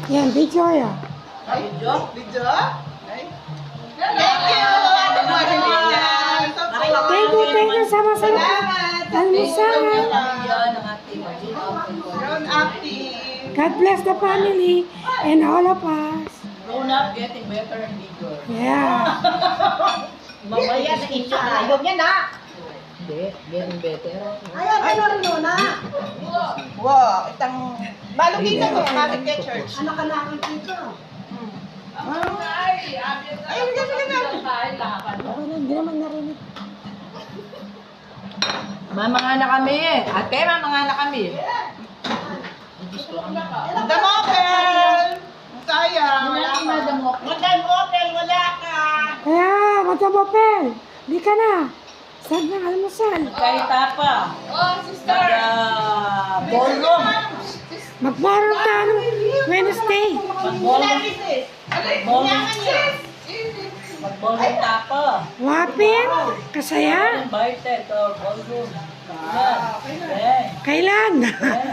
Yan, video ya. Video? Video? Ay. Thank you! Ate Marilian! Thank you sa masarap. Salamat! Almusal. Yan ang ating Grown active. God bless the family and all of us. grown up, getting better and bigger. Yeah. Mamaya na isa. Ayaw niya na. Hindi, getting better. Ayaw ka na rin na. Wow, itang balugita ko, kapit kay church. Anak ka na rin dito. Ayun, kasi nga. Okay na, hindi naman narinig. Mamanga na kami. Ate, mamanga na kami. Damopel! Sayang, wala Wala pa. ka mo. Damopel, wala ka. Kaya, Matabopel, di ka na. Saan ng almusal? Kahit tapa. Oh, sister. Ballroom. Magbaron tayo Wednesday. Mag-ballroom. Mag-ballroom tapa. Wapin, kasaya. Invited to ballroom. Yan. Yan. Kailan? Yan.